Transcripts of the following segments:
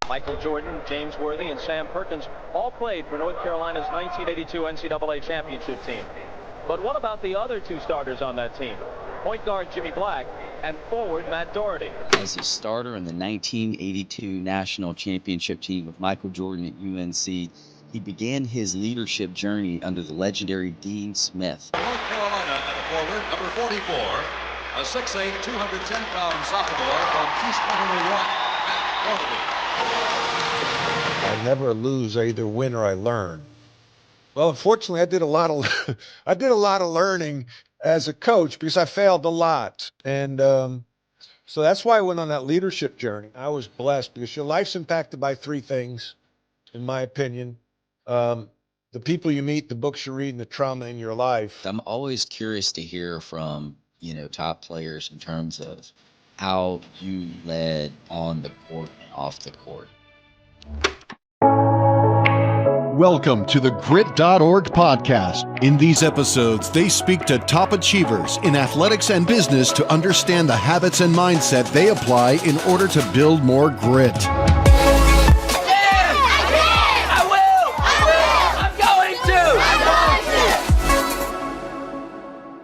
Michael Jordan, James Worthy, and Sam Perkins all played for North Carolina's 1982 NCAA championship team. But what about the other two starters on that team? Point guard Jimmy Black and forward Matt Doherty. As a starter in the 1982 national championship team with Michael Jordan at UNC, he began his leadership journey under the legendary Dean Smith. North Carolina at the forward, number 44, a 6'8", 210-pound sophomore from Eastern New York, Matt Doherty. I never lose, I either win or I learn. Well, unfortunately, I did a lot of learning as a coach because I failed a lot. And so that's why I went on that leadership journey. I was blessed because your life's impacted by three things, in my opinion. The people you meet, the books you read, and the trauma in your life. I'm always curious to hear from, top players in terms of how you led on the court and off the court. Welcome to the Grit.org podcast. In these episodes, they speak to top achievers in athletics and business to understand the habits and mindset they apply in order to build more grit.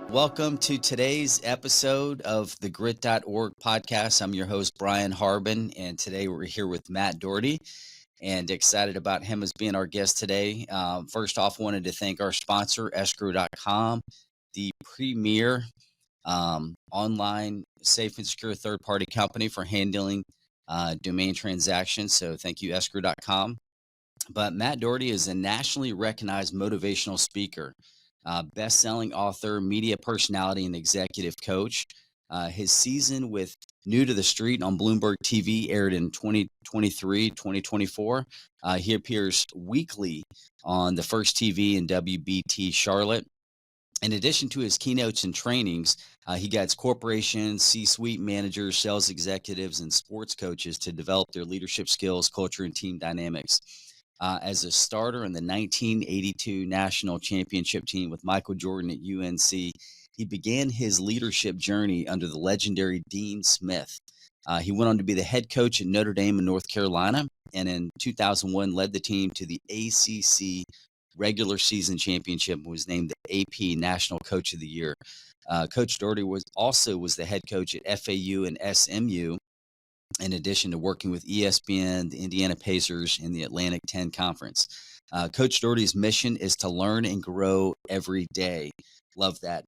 Welcome to today's episode of the Grit.org podcast. I'm your host, Brian Harbin, and today we're here with Matt Doherty, and excited about him as being our guest today. First off, wanted to thank our sponsor, escrow.com, the premier online safe and secure third-party company for handling domain transactions. So thank you, escrow.com. But Matt Doherty is a nationally recognized motivational speaker, best-selling author, media personality, and executive coach. His season with New to the Street on Bloomberg TV aired in 2023, 2024. He appears weekly on the First TV and WBT Charlotte. In addition to his keynotes and trainings, he guides corporations, C-suite managers, sales executives, and sports coaches to develop their leadership skills, culture, and team dynamics. As a starter in the 1982 national championship team with Michael Jordan at UNC, he began his leadership journey under the legendary Dean Smith. He went on to be the head coach at Notre Dame in North Carolina, and in 2001 led the team to the ACC regular season championship and was named the AP National Coach of the Year. Coach Doherty was the head coach at FAU and SMU, in addition to working with ESPN, the Indiana Pacers, and the Atlantic 10 Conference. Coach Doherty's mission is to learn and grow every day. Love that.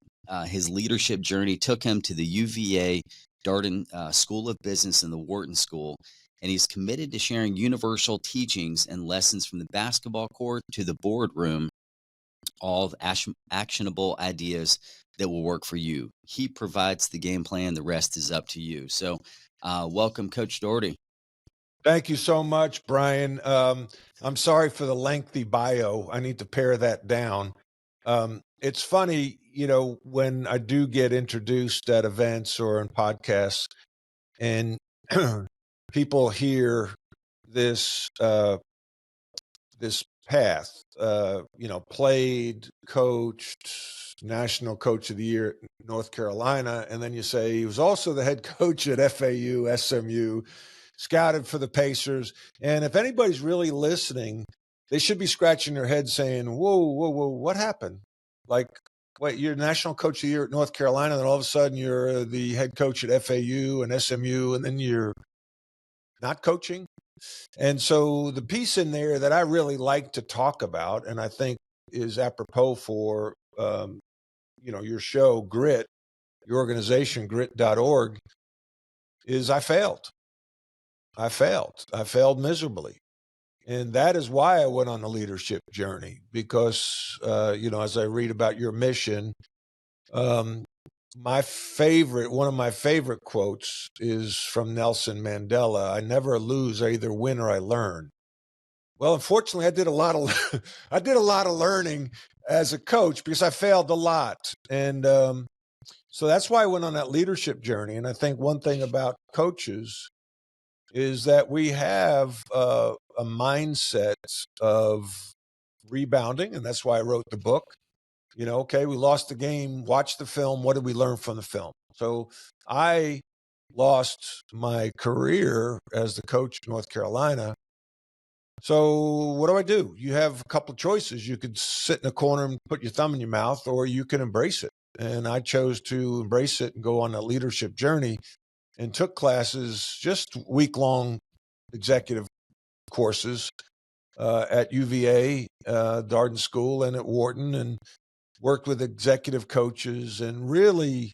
His leadership journey took him to the UVA Darden School of Business and the Wharton School, and he's committed to sharing universal teachings and lessons from the basketball court to the boardroom, all actionable ideas that will work for you. He provides the game plan. The rest is up to you. So welcome, Coach Doherty. Thank you so much, Brian. I'm sorry for the lengthy bio. I need to pare that down. It's funny, when I do get introduced at events or in podcasts and people hear this path, played, coached, national coach of the year at North Carolina. And then you say he was also the head coach at FAU, SMU, scouted for the Pacers. And if anybody's really listening, they should be scratching their head saying, whoa, what happened? Like, wait, you're national coach of the year at North Carolina, and then all of a sudden you're the head coach at FAU and SMU, and then you're not coaching. And so the piece in there that I really like to talk about, and I think is apropos for, your show, Grit, your organization, grit.org, is I failed. I failed miserably. And that is why I went on the leadership journey, because, as I read about your mission, one of my favorite quotes is from Nelson Mandela. I never lose, I either win or I learn. Well, unfortunately, I did a lot of learning as a coach because I failed a lot. And so that's why I went on that leadership journey. And I think one thing about coaches is that we have a mindset of rebounding, and that's why I wrote the book. Okay, we lost the game, watch the film, what did we learn from the film? So I lost my career as the coach of North Carolina So what do? You have a couple of choices. You could sit in a corner and put your thumb in your mouth, or you can embrace it. And I chose to embrace it and go on a leadership journey and took classes, just week-long executive courses at UVA, Darden School, and at Wharton, and worked with executive coaches and really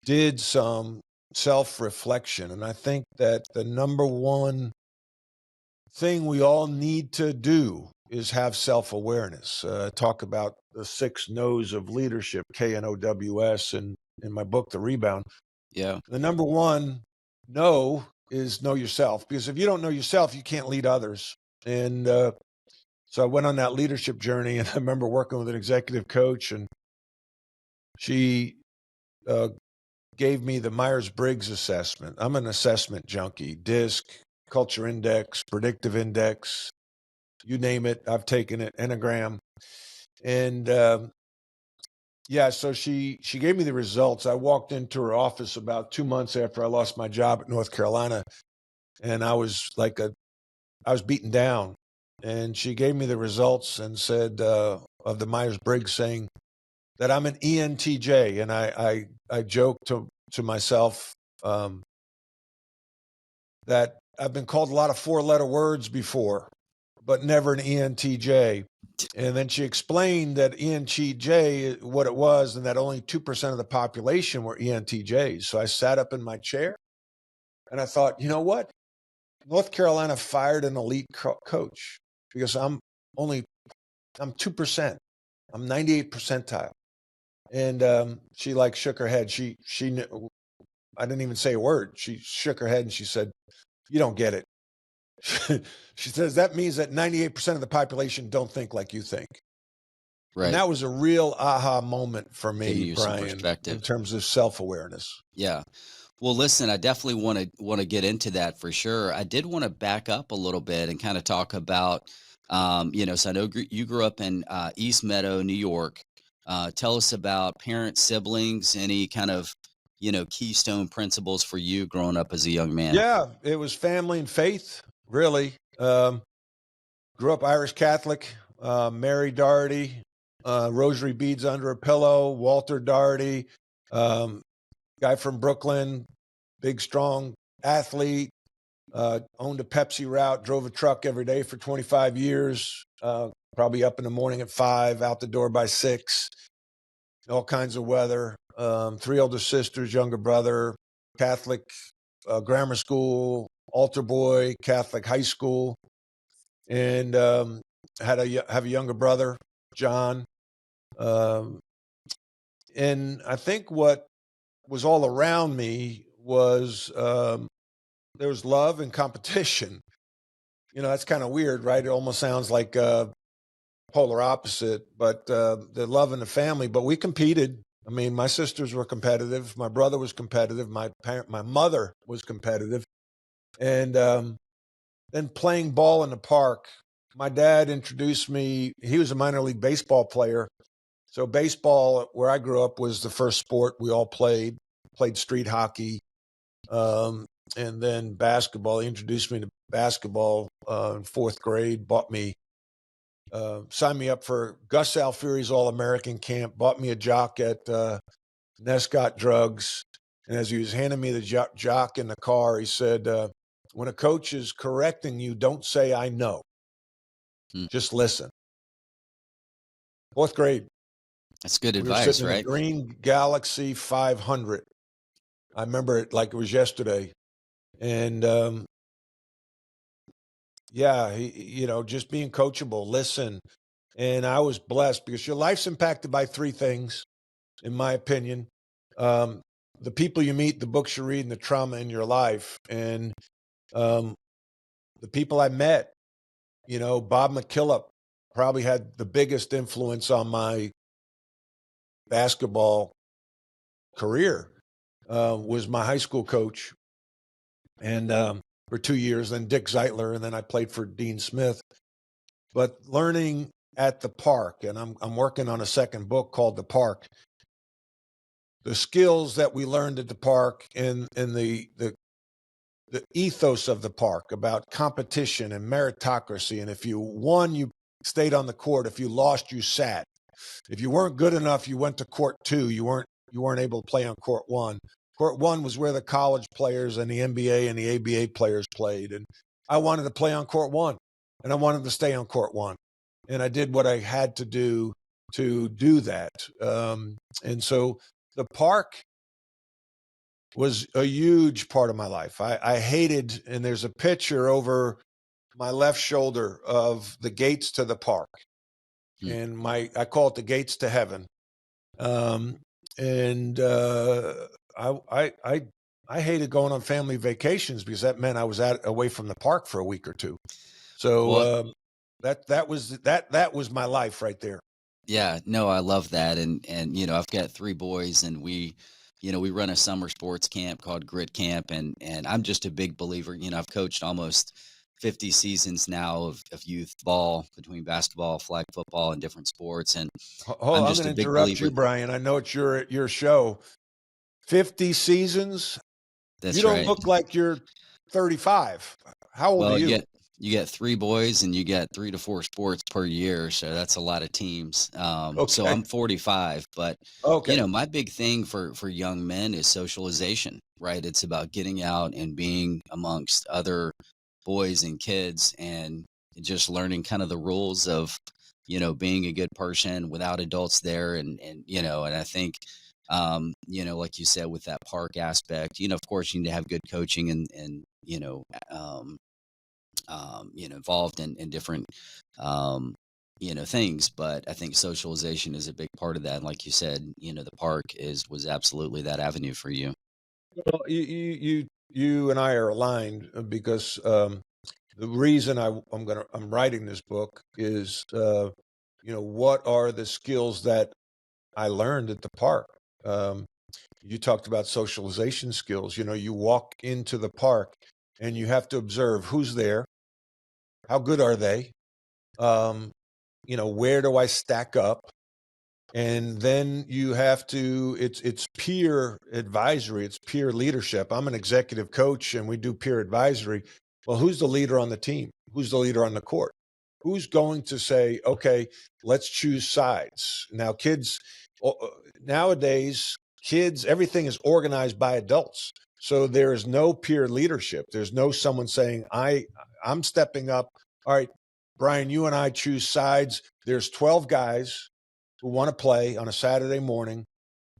did some self-reflection. And I think that the number one thing we all need to do is have self-awareness. Talk about the 6 No's of leadership, KNOWS, and in my book, The Rebound. Yeah. The number one no is know yourself, because if you don't know yourself, you can't lead others. And so I went on that leadership journey, and I remember working with an executive coach, and she gave me the Myers-Briggs assessment. I'm an assessment junkie. DISC, Culture Index, Predictive Index, you name it, I've taken it, Enneagram. And yeah, so she gave me the results. I walked into her office about 2 months after I lost my job at North Carolina, and I was beaten down. And she gave me the results and said, of the Myers-Briggs, saying that I'm an ENTJ. And I joked to myself that I've been called a lot of 4-letter words before, but never an ENTJ. And then she explained that ENTJ, what it was, and that only 2% of the population were ENTJs. So I sat up in my chair and I thought, you know what? North Carolina fired an elite coach because I'm 2%. I'm 98th percentile. And she shook her head. She I didn't even say a word. She shook her head and she said, "You don't get it." She says, that means that 98% of the population don't think like you think. Right. And that was a real aha moment for Giving me, you some Brian, perspective. in terms of self-awareness. Yeah. Well, listen, I definitely want to get into that for sure. I did want to back up a little bit and kind of talk about, so I know you grew up in East Meadow, New York. Tell us about parents, siblings, any kind of, keystone principles for you growing up as a young man. Yeah, it was family and faith, really. Grew up Irish Catholic, Mary Doherty, rosary beads under a pillow, Walter Doherty, guy from Brooklyn, big, strong athlete, owned a Pepsi route, drove a truck every day for 25 years, probably up in the morning at 5, out the door by 6, all kinds of weather. 3 older sisters, younger brother, Catholic grammar school, altar boy, Catholic high school, and have a younger brother, John. And I think what was all around me was there was love and competition. That's kind of weird, right? It almost sounds like polar opposite, but the love in the family. But we competed. I mean, my sisters were competitive. My brother was competitive. My mother was competitive. And then playing ball in the park. My dad introduced me. He was a minor league baseball player. So baseball, where I grew up, was the first sport we all played street hockey. And then basketball. He introduced me to basketball in 4th grade, signed me up for Gus Alfieri's All-American camp, bought me a jock at Nescott Drugs. And as he was handing me the jock in the car, he said, when a coach is correcting you, don't say, I know. Just listen. 4th grade. That's good We were advice, sitting in right? a green Galaxy 500. I remember it like it was yesterday. And just being coachable, listen. And I was blessed because your life's impacted by 3 things, in my opinion. The people you meet, the books you read, and the trauma in your life. And the people I met, Bob McKillop probably had the biggest influence on my basketball career, was my high school coach. And for 2 years, then Dick Zeitler, and then I played for Dean Smith. But learning at the park, and I'm working on a second book called The Park. The skills that we learned at the park and the the ethos of the park about competition and meritocracy. And if you won, you stayed on the court. If you lost, you sat. If you weren't good enough, you went to court 2. You weren't able to play on court 1. Court 1 was where the college players and the NBA and the ABA players played. And I wanted to play on court 1, and I wanted to stay on court 1. And I did what I had to do that. And so the park was a huge part of my life. I hated, and there's a picture over my left shoulder of the gates to the park. And I call it the gates to heaven. I hated going on family vacations because that meant I was away from the park for a week or 2. So that was my life right there. Yeah, no, I love that. And I've got 3 boys, and we run a summer sports camp called Grit Camp. And I'm just a big believer. I've coached almost 50 seasons now of youth ball between basketball, flag football, and different sports. And I'm just going a to big interrupt believer. you, Brian. I know it's your show. 50 seasons. That's you don't right. look like you're 35. How old are you? You get 3 boys, and you get 3 to 4 sports per year. So that's a lot of teams. So I'm 45, but my big thing for young men is socialization, right? It's about getting out and being amongst other boys and kids, and just learning kind of the rules of, being a good person without adults there. And I think, like you said, with that park aspect, of course you need to have good coaching and involved in different, things. But I think socialization is a big part of that. And like you said, the park was absolutely that avenue for you. Well, you and I are aligned because the reason I'm writing this book is, what are the skills that I learned at the park? You talked about socialization skills. You walk into the park and you have to observe who's there, how good are they, where do I stack up? And then you have to, it's peer advisory, it's peer leadership. I'm an executive coach and we do peer advisory. Well, who's the leader on the team? Who's the leader on the court? Who's going to say, okay, let's choose sides? Now, nowadays, everything is organized by adults. So there is no peer leadership. There's no someone saying, I'm stepping up. All right, Brian, you and I choose sides. There's 12 guys who want to play on a Saturday morning.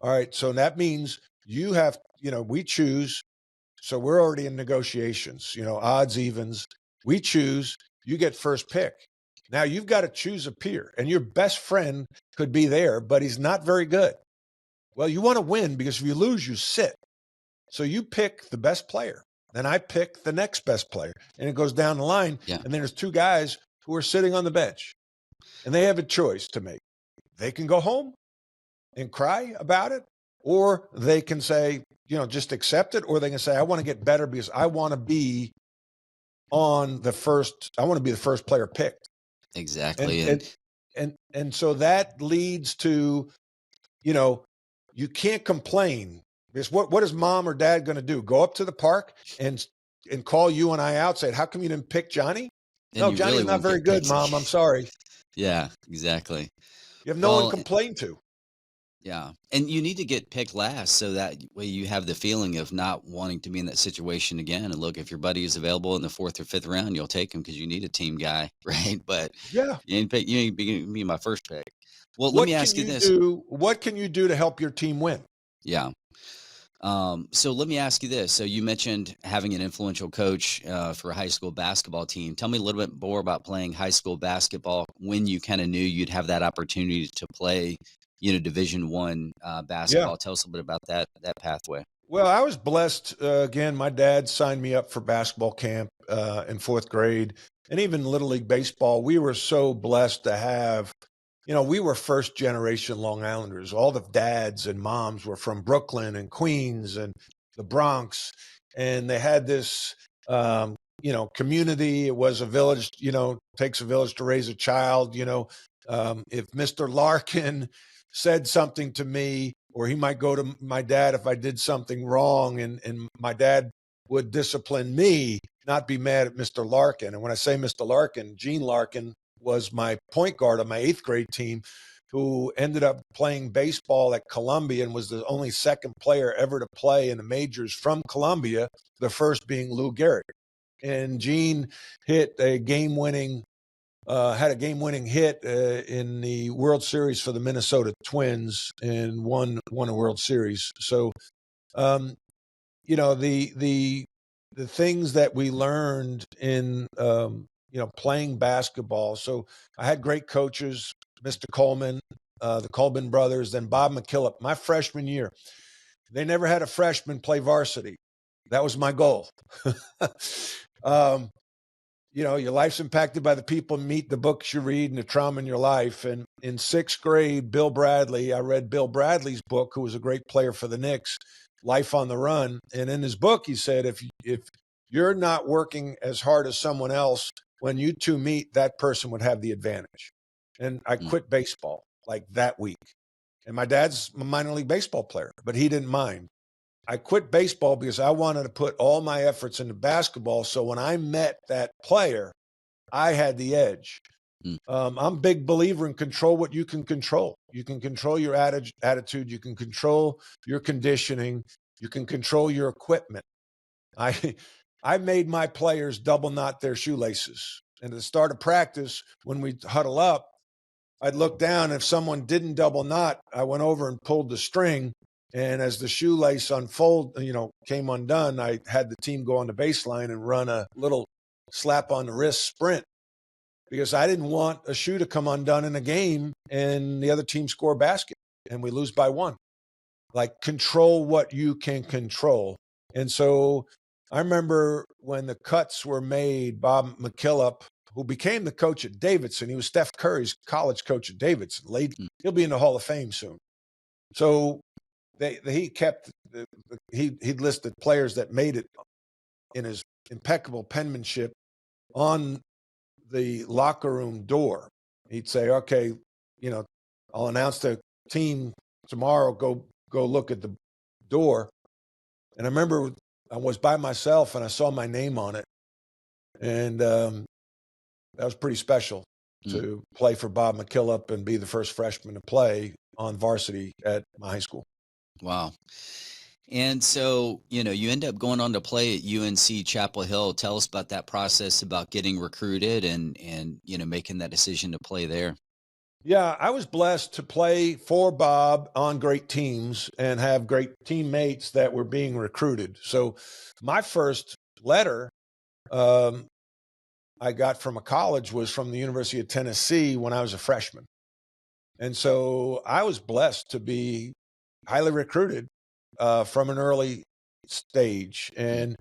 All right, so that means we choose. So we're already in negotiations, odds, evens. We choose, you get first pick. Now you've got to choose a peer, and your best friend could be there, but he's not very good. Well, you want to win because if you lose, you sit. So you pick the best player. Then I pick the next best player, and it goes down the line. Yeah. And then there's 2 guys who are sitting on the bench, and they have a choice to make. They can go home and cry about it, or they can say, just accept it, or they can say, I want to get better because I want to be the first player picked. Exactly. And so that leads to, you can't complain. Because what is mom or dad going to do? Go up to the park and call you and I out, say, how come you didn't pick Johnny? No, Johnny's really not very good, Mom. I'm sorry. Yeah, exactly. You have no one to complain to. Yeah. And you need to get picked last so that way you have the feeling of not wanting to be in that situation again. And look, if your buddy is available in the 4th or 5th round, you'll take him because you need a team guy, right? But yeah, you ain't be my first pick. Well, let me ask you this. What can you do to help your team win? Yeah. So let me ask you this. So you mentioned having an influential coach for a high school basketball team. Tell me a little bit more about playing high school basketball, when you kind of knew you'd have that opportunity to play, Division I basketball. Yeah. Tell us a little bit about that pathway. Well, I was blessed. Again, my dad signed me up for basketball camp in 4th grade, and even Little League baseball. We were so blessed to have, we were first generation Long Islanders. All the dads and moms were from Brooklyn and Queens and the Bronx. And they had this, community. It was a village, takes a village to raise a child. If Mr. Larkin said something to me, or he might go to my dad if I did something wrong. And my dad would discipline me, not be mad at Mr. Larkin. And when I say Mr. Larkin, Gene Larkin was my point guard on my 8th grade team, who ended up playing baseball at Columbia and was the only second player ever to play in the majors from Columbia, the first being Lou Gehrig. And Gene hit a game-winning had a game-winning hit in the World Series for the Minnesota Twins and won a World Series. So, you know, the things that we learned in playing basketball. So I had great coaches, Mr. Coleman, the Colbin brothers, then Bob McKillop. My freshman year, they never had a freshman play varsity. That was my goal. You know, your life's impacted by the people you meet, the books you read, and the trauma in your life. And in 6th grade, Bill Bradley, I read Bill Bradley's book, who was a great player for the Knicks, Life on the Run. And in his book, he said, if you're not working as hard as someone else, when you two meet, that person would have the advantage. And I quit baseball like that week. And my dad's a minor league baseball player, but he didn't mind. I quit baseball because I wanted to put all my efforts into basketball. So when I met that player, I had the edge. I'm a big believer in control what you can control. You can control your attitude. You can control your conditioning. You can control your equipment. I made my players double knot their shoelaces. And at the start of practice, when we huddle up, I'd look down. If someone didn't double knot, I went over and pulled the string. And as the shoelace came undone, I had the team go on the baseline and run a little slap on the wrist sprint, because I didn't want a shoe to come undone in a game and the other team score a basket and we lose by 1. Like, control what you can control. And so I remember when the cuts were made, Bob McKillop, who became the coach at Davidson, he was Steph Curry's college coach at Davidson. He'll be in the Hall of Fame soon. So he listed players that made it in his impeccable penmanship on the locker room door. He'd say, okay, I'll announce the team tomorrow. Go look at the door. And I remember I was by myself and I saw my name on it. And that was pretty special to play for Bob McKillop and be the first freshman to play on varsity at my high school. Wow. And so, you end up going on to play at UNC Chapel Hill. Tell us about that process, about getting recruited and making that decision to play there. Yeah, I was blessed to play for Bob on great teams and have great teammates that were being recruited. So my first letter I got from a college was from the University of Tennessee when I was a freshman. And so I was blessed to be highly recruited from an early stage. And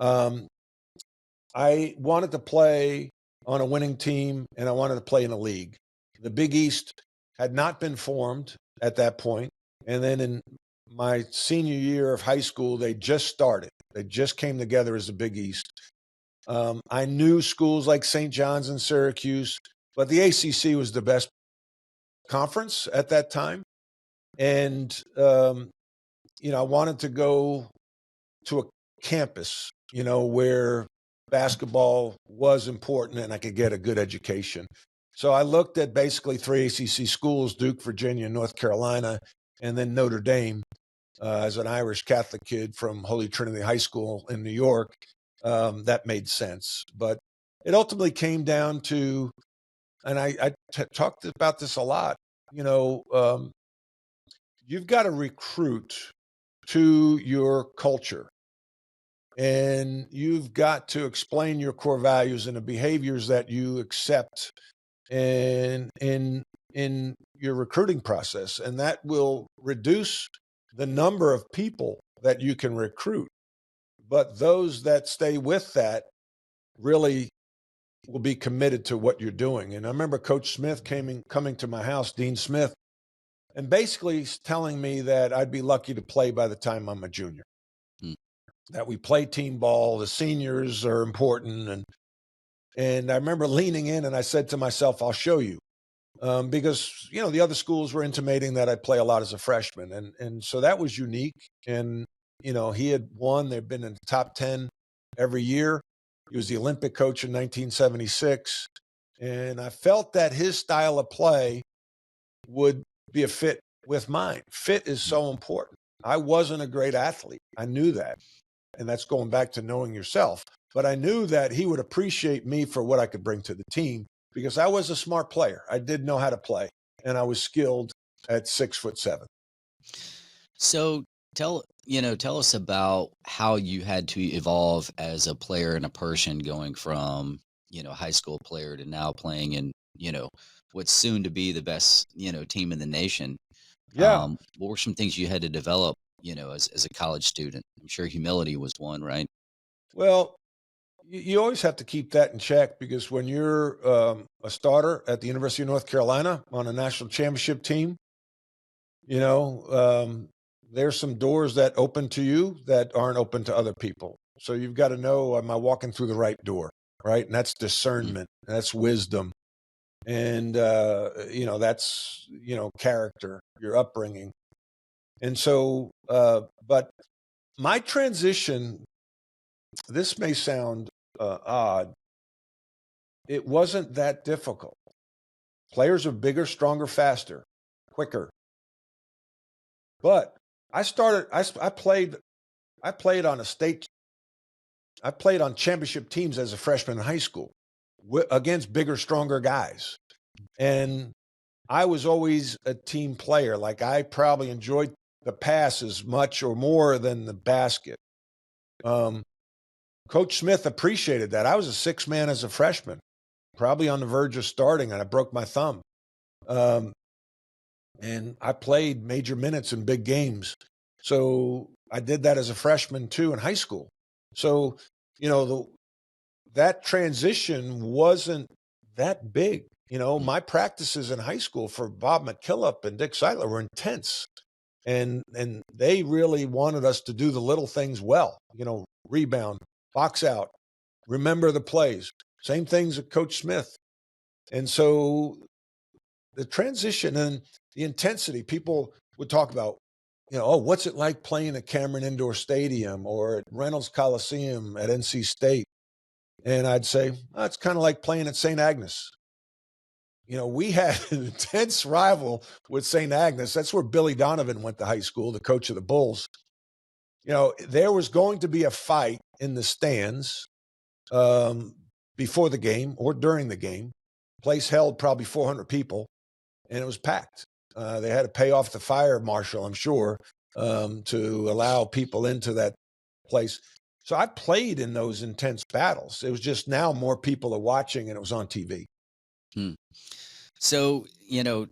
I wanted to play on a winning team, and I wanted to play in a league. The Big East had not been formed at that point. And then in my senior year of high school, they just started. They just came together as the Big East. I knew schools like St. John's and Syracuse, but the ACC was the best conference at that time. And, I wanted to go to a campus, where basketball was important and I could get a good education. So I looked at basically 3 ACC schools: Duke, Virginia, North Carolina, and then Notre Dame. As an Irish Catholic kid from Holy Trinity High School in New York, that made sense. But it ultimately came down to, and I talked about this a lot, you've got to recruit to your culture. And you've got to explain your core values and the behaviors that you accept in your recruiting process. And that will reduce the number of people that you can recruit. But those that stay with that really will be committed to what you're doing. And I remember Coach Smith coming to my house, Dean Smith, and basically telling me that I'd be lucky to play by the time I'm a junior. That we play team ball, the seniors are important. And I remember leaning in and I said to myself, I'll show you. Because, the other schools were intimating that I'd play a lot as a freshman. And so that was unique. And he had won. They'd been in the top 10 every year. He was the Olympic coach in 1976. And I felt that his style of play would be a fit with mine. Fit is so important. I wasn't a great athlete. I knew that. And that's going back to knowing yourself. But I knew that he would appreciate me for what I could bring to the team because I was a smart player. I did know how to play, and I was skilled at 6'7". So tell us about how you had to evolve as a player and a person going from, high school player to now playing in, what's soon to be the best, team in the nation. Yeah. What were some things you had to develop, as a college student? I'm sure humility was one, right? Well, you always have to keep that in check because when you're a starter at the University of North Carolina on a national championship team, there's some doors that open to you that aren't open to other people. So you've got to know, am I walking through the right door, right? And that's discernment, and that's wisdom. And, that's, character, your upbringing. And so, but my transition, this may sound odd, it wasn't that difficult. Players are bigger, stronger, faster, quicker. But I played on championship teams as a freshman in high school against bigger, stronger guys. And I was always a team player. Like I probably enjoyed the pass as much or more than the basket. Coach Smith appreciated that. I was a six man as a freshman, probably on the verge of starting, and I broke my thumb. And I played major minutes in big games. So I did that as a freshman too in high school. So, that transition wasn't that big. My practices in high school for Bob McKillop and Dick Seidler were intense. And they really wanted us to do the little things well, rebound, box out, remember the plays. Same things with Coach Smith. And so the transition and the intensity, people would talk about, what's it like playing at Cameron Indoor Stadium or at Reynolds Coliseum at NC State? And I'd say, it's kind of like playing at St. Agnes. We had an intense rival with St. Agnes. That's where Billy Donovan went to high school, the coach of the Bulls. There was going to be a fight in the stands before the game or during the game. Place held probably 400 people, and it was packed. They had to pay off the fire marshal, I'm sure, to allow people into that place. So I played in those intense battles. It was just now more people are watching, and it was on TV. So,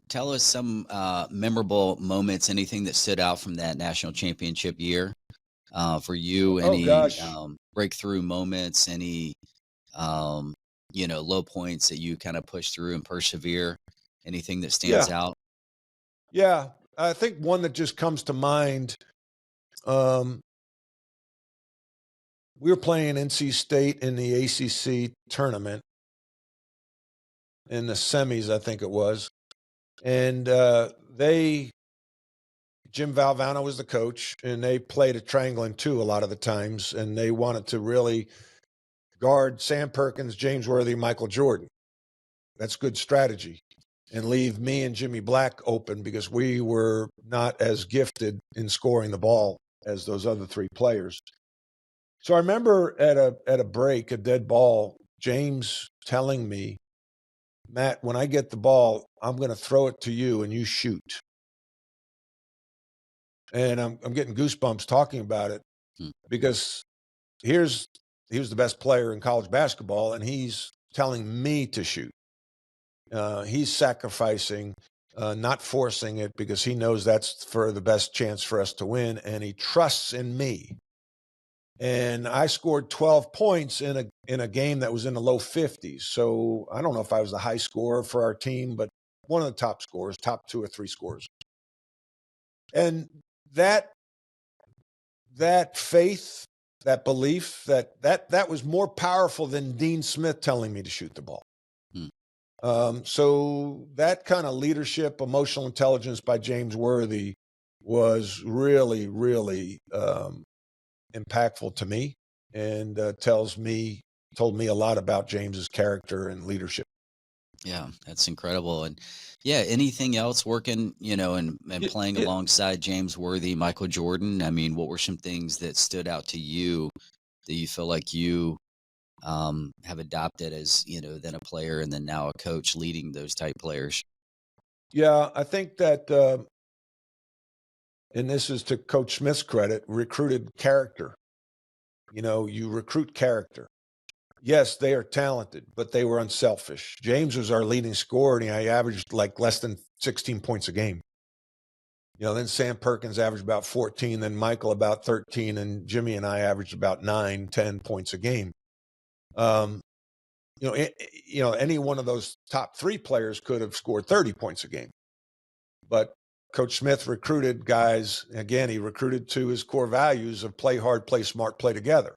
tell us some memorable moments, anything that stood out from that national championship year for you, any breakthrough moments, any, low points that you kind of push through and persevere, anything that stands out? Yeah, I think one that just comes to mind, we were playing NC State in the ACC tournament in the semis, I think it was. And Jim Valvano was the coach, and they played a triangle and two a lot of the times, and they wanted to really guard Sam Perkins, James Worthy, Michael Jordan. That's good strategy. And leave me and Jimmy Black open because we were not as gifted in scoring the ball as those other three players. So I remember at a break, a dead ball, James telling me, Matt, when I get the ball, I'm going to throw it to you and you shoot. And I'm getting goosebumps talking about it because he was the best player in college basketball, and he's telling me to shoot. He's sacrificing, not forcing it because he knows that's for the best chance for us to win, and he trusts in me. And I scored 12 points in a game that was in the low 50s. So I don't know if I was the high scorer for our team, but one of the top scorers, top 2 or 3 scorers. And that faith, that belief, that was more powerful than Dean Smith telling me to shoot the ball. So that kind of leadership, emotional intelligence by James Worthy was really, really impactful to me and told me a lot about James's character and leadership. Yeah, that's incredible. And yeah, anything else working, and playing alongside James Worthy, Michael Jordan? I mean, what were some things that stood out to you that you feel like you have adopted as, then a player and then now a coach leading those type players? Yeah, I think that, and this is to Coach Smith's credit, recruited character. You recruit character. Yes, they are talented, but they were unselfish. James was our leading scorer, and he averaged like less than 16 points a game. Then Sam Perkins averaged about 14, then Michael about 13, and Jimmy and I averaged about 9, 10 points a game. Any one of those top 3 players could have scored 30 points a game. But Coach Smith recruited guys. Again, he recruited to his core values of play hard, play smart, play together.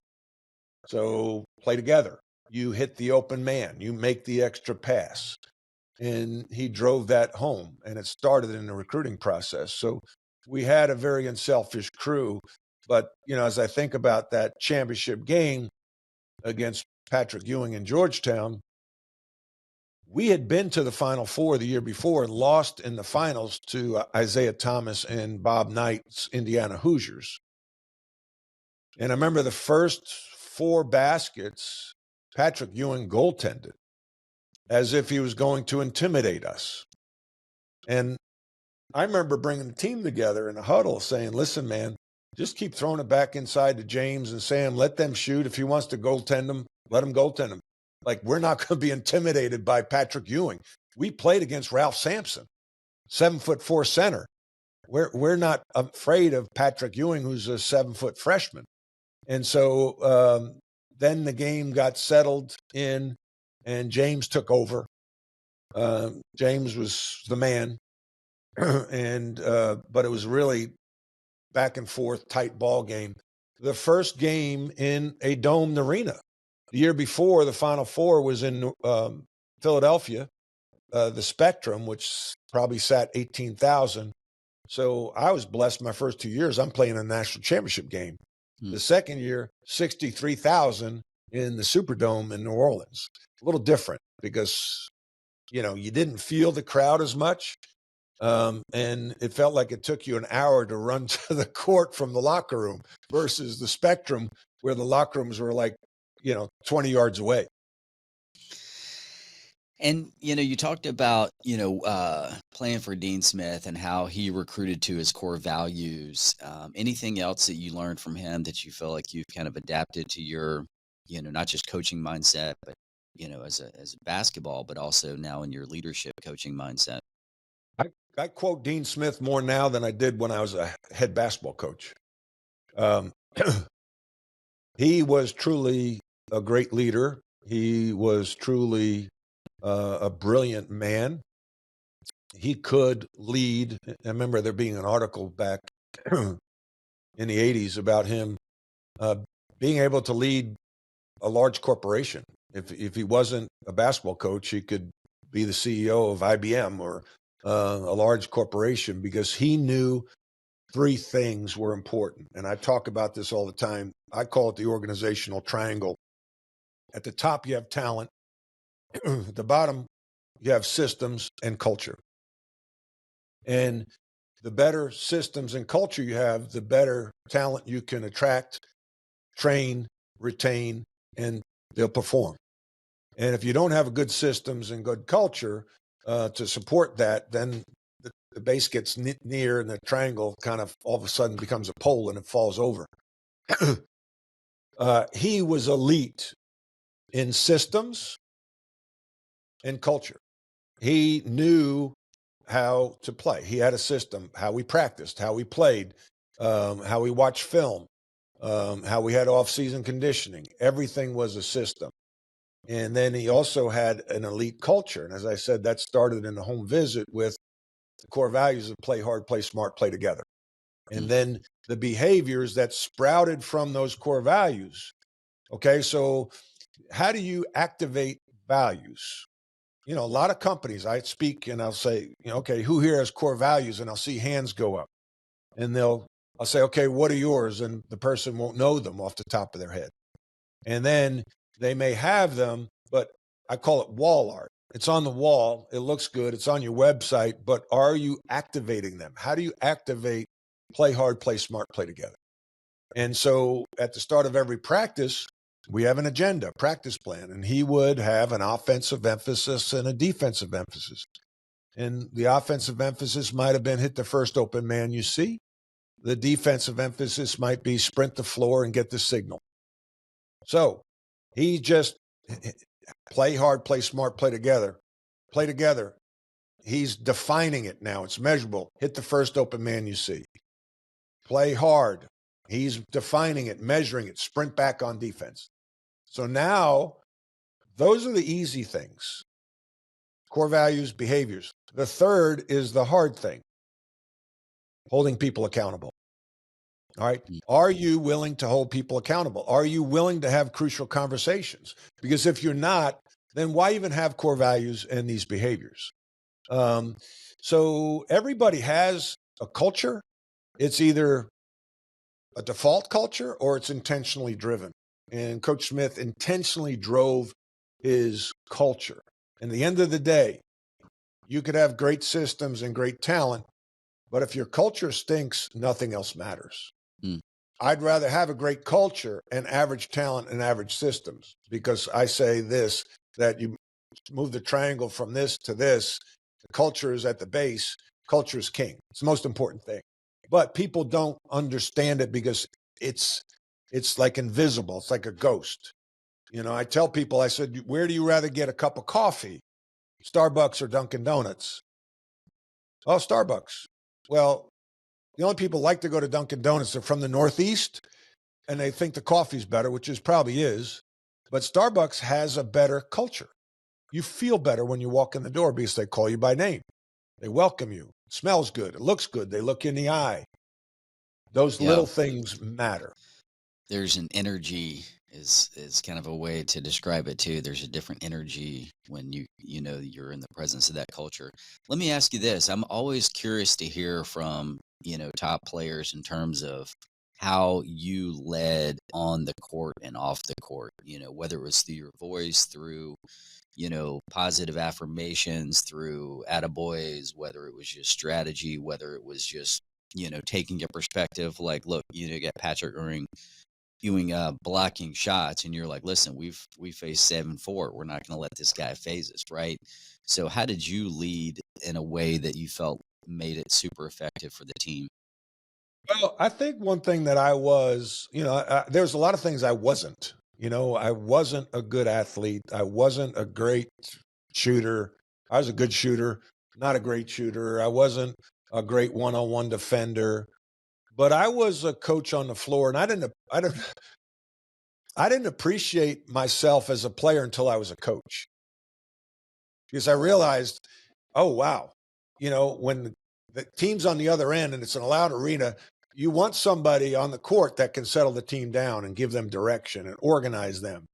So play together. You hit the open man. You make the extra pass. And he drove that home, and it started in the recruiting process. So we had a very unselfish crew. But, as I think about that championship game against Patrick Ewing in Georgetown, we had been to the Final Four the year before and lost in the finals to Isaiah Thomas and Bob Knight's Indiana Hoosiers. And I remember the first 4 baskets, Patrick Ewing goaltended as if he was going to intimidate us. And I remember bringing the team together in a huddle saying, listen, man, just keep throwing it back inside to James and Sam. Let them shoot. If he wants to goaltend them, let him goaltend them. Like, we're not going to be intimidated by Patrick Ewing. We played against Ralph Sampson, 7'4" center. We're not afraid of Patrick Ewing, who's a 7-foot freshman. And so then the game got settled in, and James took over. James was the man, and but it was really back and forth, tight ball game. The first game in a domed arena. The year before, the Final Four was in Philadelphia, the Spectrum, which probably sat 18,000. So I was blessed my first 2 years. I'm playing a national championship game. The second year, 63,000 in the Superdome in New Orleans. A little different because, you didn't feel the crowd as much. And it felt like it took you an hour to run to the court from the locker room versus the Spectrum, where the locker rooms were like, 20 yards away. And, you talked about, playing for Dean Smith and how he recruited to his core values. Anything else that you learned from him that you feel like you've kind of adapted to your, not just coaching mindset, but, as a basketball, but also now in your leadership coaching mindset? I quote Dean Smith more now than I did when I was a head basketball coach. He was truly a great leader. He was truly a brilliant man. He could lead. I remember there being an article back in the 80s about him being able to lead a large corporation. If he wasn't a basketball coach, he could be the CEO of IBM or a large corporation, because he knew 3 things were important. And I talk about this all the time. I call it the organizational triangle. At the top, you have talent. At the bottom, you have systems and culture. And the better systems and culture you have, the better talent you can attract, train, retain, and they'll perform. And if you don't have good systems and good culture to support that, then the base gets near and the triangle kind of all of a sudden becomes a pole and it falls over. He was elite in systems and culture. He knew how to play. He had a system, how we practiced, how we played, how we watched film, how we had off-season conditioning. Everything was a system. And then he also had an elite culture. And as I said, that started in the home visit with the core values of play hard, play smart, play together. And then the behaviors that sprouted from those core values. Okay, so how do you activate values? A lot of companies, I speak and I'll say, okay, who here has core values? And I'll see hands go up. And they'll I'll say, okay, what are yours? And the person won't know them off the top of their head. And then they may have them, but I call it wall art. It's on the wall. It looks good. It's on your website, but are you activating them? How do you activate play hard, play smart, play together? And so at the start of every practice, we have an agenda, practice plan, and he would have an offensive emphasis and a defensive emphasis. And the offensive emphasis might have been hit the first open man you see. The defensive emphasis might be sprint the floor and get the signal. So he just play hard, play smart, play together, play together. He's defining it now. It's measurable. Hit the first open man you see. Play hard. He's defining it, measuring it, sprint back on defense. So now those are the easy things. Core values, behaviors. The third is the hard thing, holding people accountable. All right. Are you willing to hold people accountable? Are you willing to have crucial conversations? Because if you're not, then why even have core values and these behaviors? So everybody has a culture. It's either a default culture or it's intentionally driven. And Coach Smith intentionally drove his culture. And at the end of the day, you could have great systems and great talent, but if your culture stinks, nothing else matters. I'd rather have a great culture and average talent and average systems, because I say this, that you move the triangle from this to this, the culture is at the base, culture is king. It's the most important thing. But people don't understand it because it's like invisible. It's like a ghost. You know, I tell people, I said, where do you rather get a cup of coffee? Starbucks or Dunkin' Donuts? Oh, Starbucks. Well, the only people like to go to Dunkin' Donuts are from the Northeast, and they think the coffee's better, which is probably is. But Starbucks has a better culture. You feel better when you walk in the door because they call you by name. They welcome you. It smells good. It looks good. They look you in the eye. Those little things matter. There's an energy is kind of a way to describe it too. There's a different energy when you know you're in the presence of that culture. Let me ask you this. I'm always curious to hear from, top players in terms of how you led on the court and off the court, whether it was through your voice, through, positive affirmations, through attaboys, whether it was just strategy, whether it was just, taking a perspective like, look, you got Patrick Ewing blocking shots, and you're like, listen, we faced 7-4. We're not going to let this guy phase us, right? So how did you lead in a way that you felt made it super effective for the team? Well, I think one thing that I was, there's a lot of things I wasn't. I wasn't a good athlete. I wasn't a great shooter. I was a good shooter, not a great shooter. I wasn't a great one-on-one defender, but I was a coach on the floor, and I didn't appreciate myself as a player until I was a coach, because I realized, oh, wow, when the team's on the other end and it's an allowed arena, you want somebody on the court that can settle the team down and give them direction and organize them.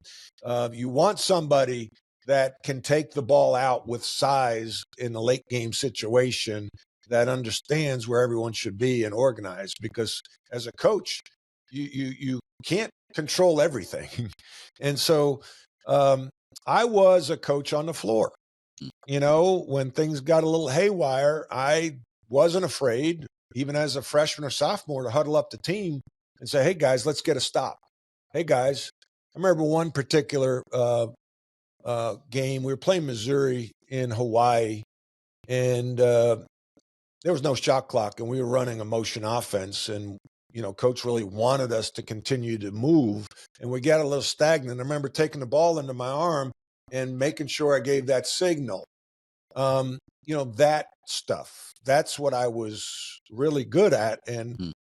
You want somebody that can take the ball out with size in the late game situation, that understands where everyone should be and organize, because as a coach, you can't control everything. And so I was a coach on the floor. When things got a little haywire, I wasn't afraid, even as a freshman or sophomore, to huddle up the team and say, hey, guys, let's get a stop. Hey, guys, I remember one particular game. We were playing Missouri in Hawaii, and there was no shot clock, and we were running a motion offense, and coach really wanted us to continue to move, and we got a little stagnant. I remember taking the ball into my arm and making sure I gave that signal. That stuff, that's what I was really good at. And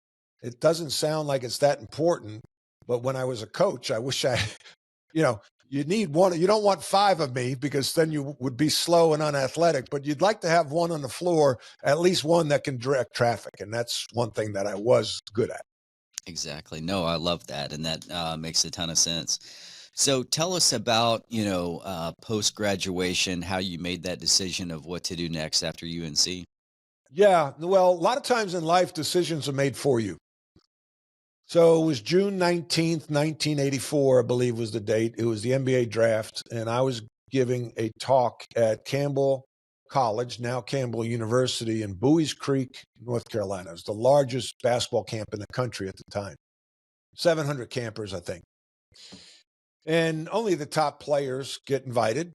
it doesn't sound like it's that important, but when I was a coach, I wish you need one. You don't want 5 of me, because then you would be slow and unathletic, but you'd like to have one on the floor, at least one that can direct traffic. And that's one thing that I was good at. Exactly. No, I love that. And that makes a ton of sense. So tell us about, post-graduation, how you made that decision of what to do next after UNC. Yeah. Well, a lot of times in life, decisions are made for you. So it was June 19th, 1984, I believe was the date. It was the NBA draft, and I was giving a talk at Campbell College, now Campbell University in Bowie's Creek, North Carolina. It was the largest basketball camp in the country at the time. 700 campers, I think. And only the top players get invited.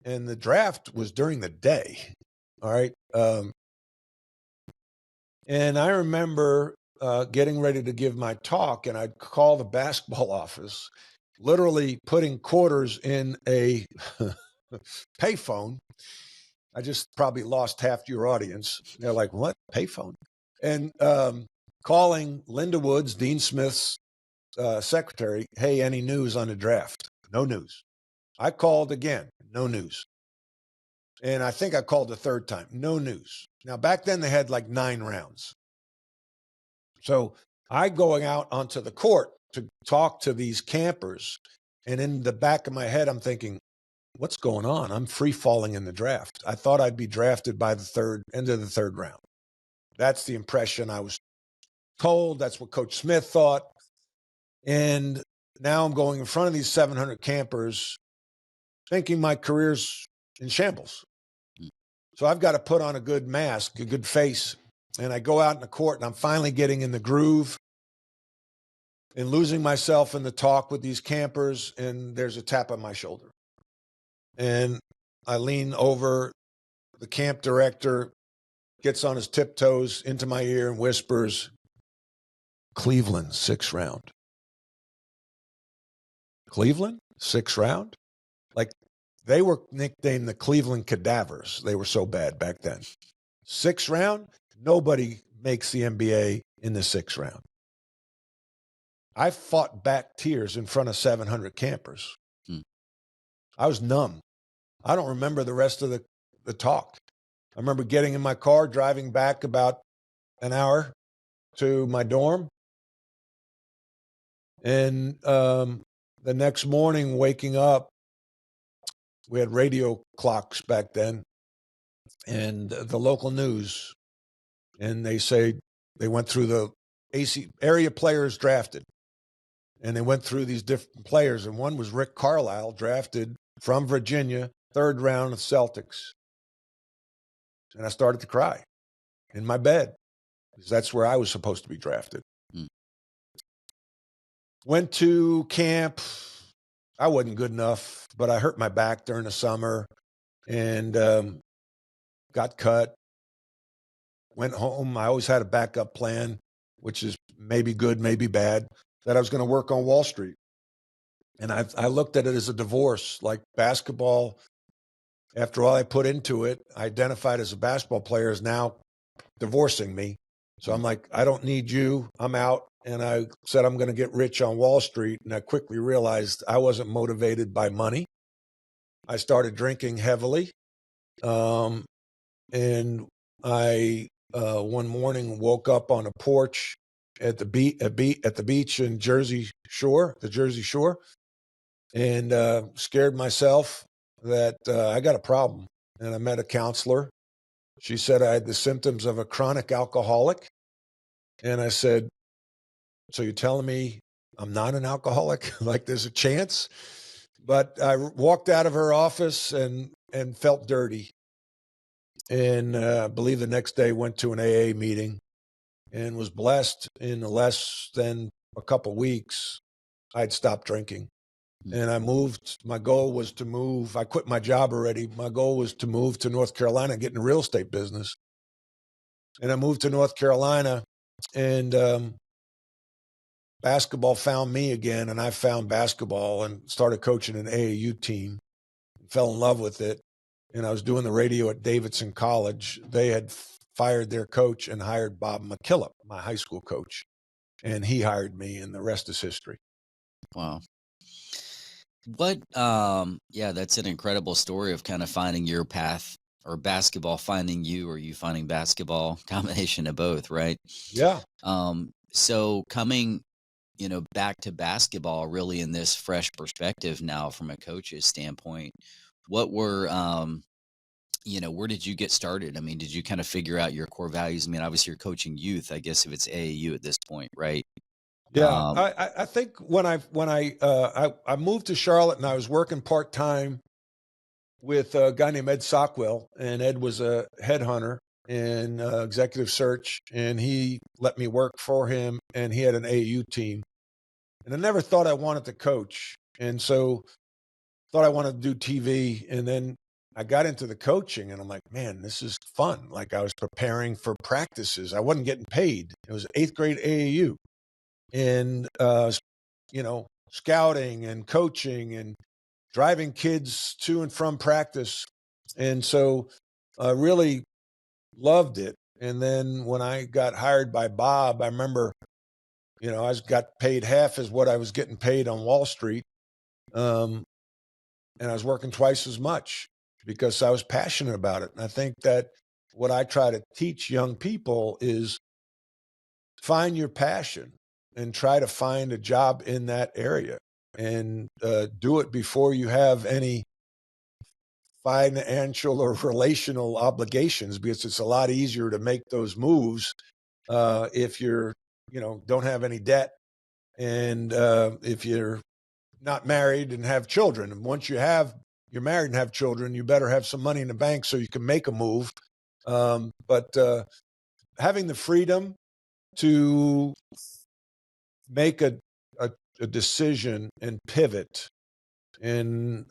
And the draft was during the day. All right. And I remember getting ready to give my talk, and I'd call the basketball office, literally putting quarters in a payphone. I just probably lost half your audience. They're like, what? Payphone? And calling Linda Woods, Dean Smith's secretary, hey, any news on the draft? No news. I called again, no news. And I think I called the third time, no news. Now, back then they had like 9 rounds. So I going out onto the court to talk to these campers. And in the back of my head, I'm thinking, what's going on? I'm free falling in the draft. I thought I'd be drafted by the end of the third round. That's the impression I was told. That's what Coach Smith thought. And now I'm going in front of these 700 campers thinking my career's in shambles. So I've got to put on a good mask, a good face. And I go out in the court, and I'm finally getting in the groove and losing myself in the talk with these campers. And there's a tap on my shoulder. And I lean over. The camp director gets on his tiptoes into my ear and whispers, Cleveland, 6th round. Cleveland, 6th round? Like, they were nicknamed the Cleveland Cadavers. They were so bad back then. 6th round? Nobody makes the NBA in the 6th round. I fought back tears in front of 700 campers. I was numb. I don't remember the rest of the talk. I remember getting in my car, driving back about an hour to my dorm. And the next morning, waking up, we had radio clocks back then, and the local news. And they say they went through the AC area players drafted. And they went through these different players. And one was Rick Carlisle, drafted from Virginia, 3rd round of Celtics. And I started to cry in my bed, because that's where I was supposed to be drafted. Went to camp. I wasn't good enough, but I hurt my back during the summer and got cut. Went home. I always had a backup plan, which is maybe good, maybe bad, that I was going to work on Wall Street. And I looked at it as a divorce, like basketball. After all I put into it, I identified as a basketball player is now divorcing me. So I'm like, I don't need you. I'm out. And I said, I'm going to get rich on Wall Street. And I quickly realized I wasn't motivated by money. I started drinking heavily. And I, one morning, woke up on a porch at the beach in the Jersey Shore, and scared myself that I got a problem. And I met a counselor. She said I had the symptoms of a chronic alcoholic. And I said, so you're telling me I'm not an alcoholic? Like there's a chance? But I walked out of her office and felt dirty. And I believe the next day went to an AA meeting and was blessed in less than a couple weeks. I'd stopped drinking. And I moved. My goal was to move. I quit my job already. My goal was to move to North Carolina and get in the real estate business. And I moved to North Carolina, and basketball found me again, and I found basketball and started coaching an AAU team. Fell in love with it. And I was doing the radio at Davidson College. They had fired their coach and hired Bob McKillop, my high school coach. And he hired me, and the rest is history. Wow. That's an incredible story of kind of finding your path, or basketball finding you, or you finding basketball, combination of both, right? Yeah. So coming, back to basketball really in this fresh perspective now from a coach's standpoint, what were, where did you get started? I mean, did you kind of figure out your core values? I mean, obviously you're coaching youth, I guess, if it's AAU at this point, right? Yeah, I think when I moved to Charlotte and I was working part-time with a guy named Ed Sockwell, and Ed was a headhunter in executive search, and he let me work for him, and he had an AAU team. And I never thought I wanted to coach, and so thought I wanted to do TV, and then I got into the coaching, and I'm like, man, this is fun. Like, I was preparing for practices. I wasn't getting paid. It was 8th grade AAU, and scouting and coaching and driving kids to and from practice. And so I really loved it. And then when I got hired by Bob, I remember, I got paid half as what I was getting paid on Wall Street. And I was working twice as much because I was passionate about it. And I think that what I try to teach young people is find your passion and try to find a job in that area, and do it before you have any financial or relational obligations, because it's a lot easier to make those moves if you're, don't have any debt, and if you're not married and have children. And once you're married and have children, you better have some money in the bank so you can make a move. But having the freedom to make a decision and pivot. And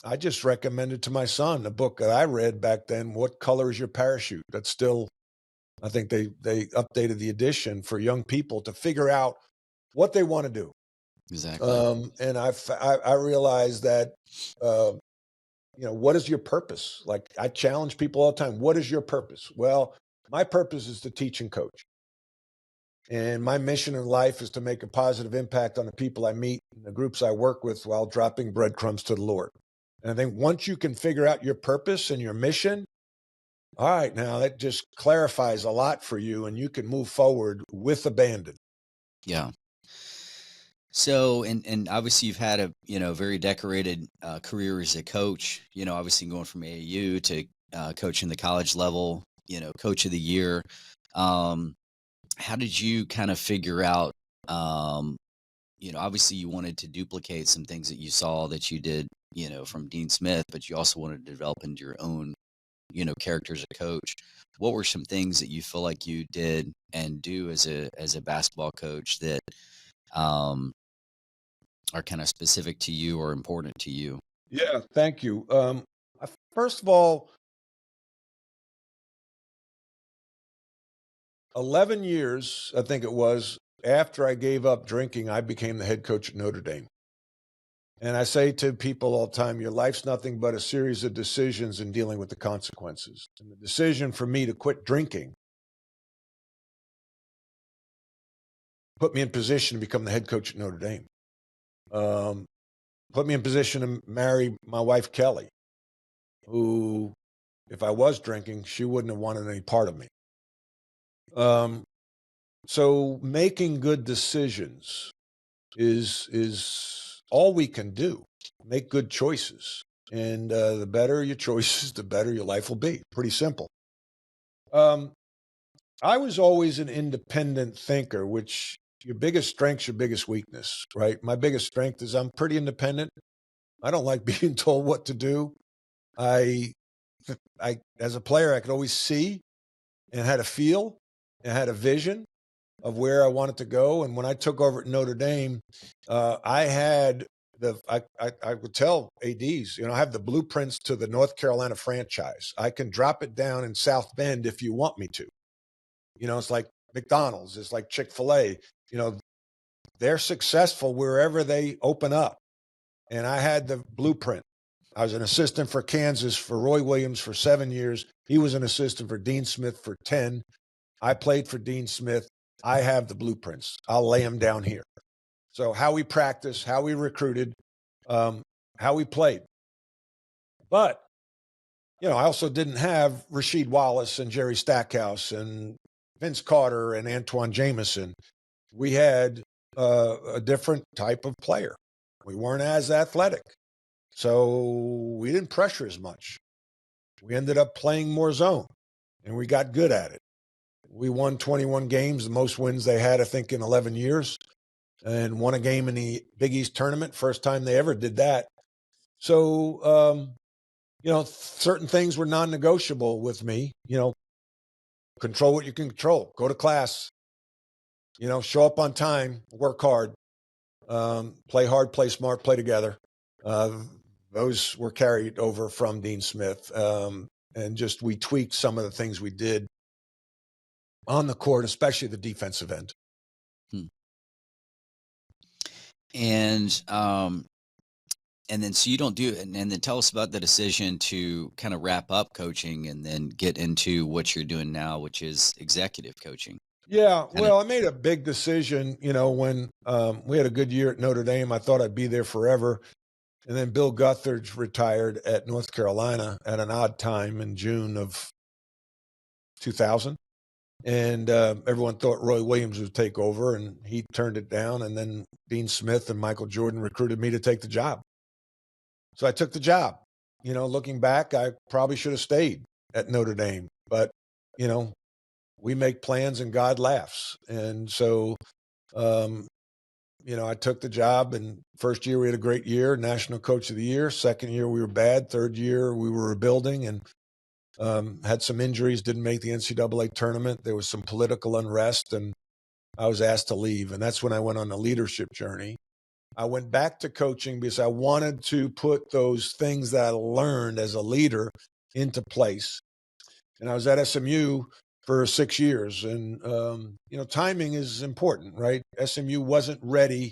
I just recommended to my son a book that I read back then, What Color is Your Parachute? That's still, I think they updated the edition for young people to figure out what they want to do. Exactly. And I realized that, what is your purpose? Like, I challenge people all the time. What is your purpose? Well, my purpose is to teach and coach. And my mission in life is to make a positive impact on the people I meet and the groups I work with while dropping breadcrumbs to the Lord. And I think once you can figure out your purpose and your mission, all right, now that just clarifies a lot for you, and you can move forward with abandon. Yeah. So, and obviously you've had a, very decorated career as a coach, obviously going from AAU to coaching the college level, coach of the year. How did you kind of figure out, obviously you wanted to duplicate some things that you saw that you did, from Dean Smith, but you also wanted to develop into your own, character as a coach. What were some things that you feel like you did and do as a basketball coach that are kind of specific to you or important to you? Yeah, thank you. First of all, 11 years, I think it was, after I gave up drinking, I became the head coach at Notre Dame. And I say to people all the time, your life's nothing but a series of decisions and dealing with the consequences. And the decision for me to quit drinking put me in position to become the head coach at Notre Dame. Put me in position to marry my wife, Kelly, who, if I was drinking, she wouldn't have wanted any part of me. So making good decisions is all we can do. Make good choices. And the better your choices, the better your life will be. Pretty simple. I was always an independent thinker, which your biggest strength's your biggest weakness, right? My biggest strength is I'm pretty independent. I don't like being told what to do. I as a player, I could always see and had a feel and had a vision of where I wanted to go. And when I took over at Notre Dame, I had I would tell ADs, I have the blueprints to the North Carolina franchise. I can drop it down in South Bend if you want me to. It's like McDonald's, it's like Chick-fil-A. They're successful wherever they open up. And I had the blueprint. I was an assistant for Kansas for Roy Williams for 7 years. He was an assistant for Dean Smith for 10. I played for Dean Smith. I have the blueprints. I'll lay them down here. So how we practiced, how we recruited, how we played. But, I also didn't have Rasheed Wallace and Jerry Stackhouse and Vince Carter and Antoine Jameson. We had a different type of player. We weren't as athletic. So we didn't pressure as much. We ended up playing more zone, and we got good at it. We won 21 games, the most wins they had, I think, in 11 years, and won a game in the Big East tournament, first time they ever did that. So, certain things were non-negotiable with me. Control what you can control. Go to class. Show up on time. Work hard. Play hard. Play smart. Play together. Those were carried over from Dean Smith, and just we tweaked some of the things we did on the court, especially the defensive end. And then so you don't do it, and then tell us about the decision to kind of wrap up coaching and then get into what you're doing now, which is executive coaching. Yeah, well, I made a big decision, when we had a good year at Notre Dame. I thought I'd be there forever. And then Bill Guthridge retired at North Carolina at an odd time in June of 2000. And everyone thought Roy Williams would take over, and he turned it down. And then Dean Smith and Michael Jordan recruited me to take the job. So I took the job. Looking back, I probably should have stayed at Notre Dame. But, we make plans and God laughs. And so, I took the job, and first year we had a great year, National Coach of the Year. Second year we were bad. Third year we were rebuilding and had some injuries, didn't make the NCAA tournament. There was some political unrest, and I was asked to leave. And that's when I went on a leadership journey. I went back to coaching because I wanted to put those things that I learned as a leader into place. And I was at SMU for 6 years. And, timing is important, right? SMU wasn't ready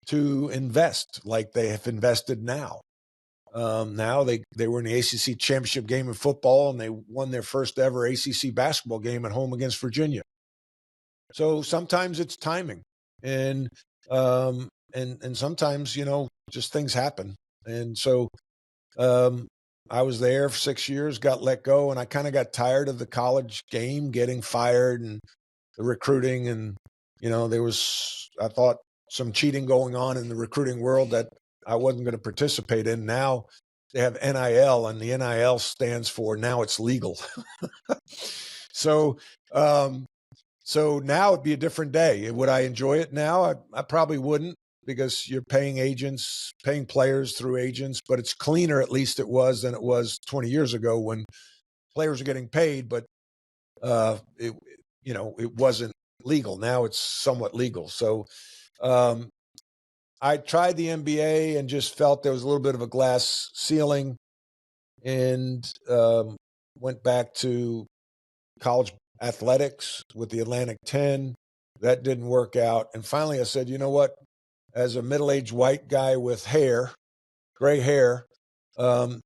to invest like they have invested now. Now they were in the ACC championship game in football, and they won their first ever ACC basketball game at home against Virginia. So sometimes it's timing, and sometimes, just things happen. And so I was there for 6 years, got let go, and I kind of got tired of the college game, getting fired and the recruiting. And, there was, I thought, some cheating going on in the recruiting world that I wasn't going to participate in. Now they have NIL, and the NIL stands for now it's legal. So now it'd be a different day. Would I enjoy it now? I probably wouldn't, because you're paying agents, paying players through agents, but it's cleaner, at least it was, than it was 20 years ago when players were getting paid, but it wasn't legal. Now it's somewhat legal. So I tried the NBA and just felt there was a little bit of a glass ceiling, and went back to college athletics with the Atlantic 10. That didn't work out. And finally I said, you know what? As a middle-aged white guy with gray hair, what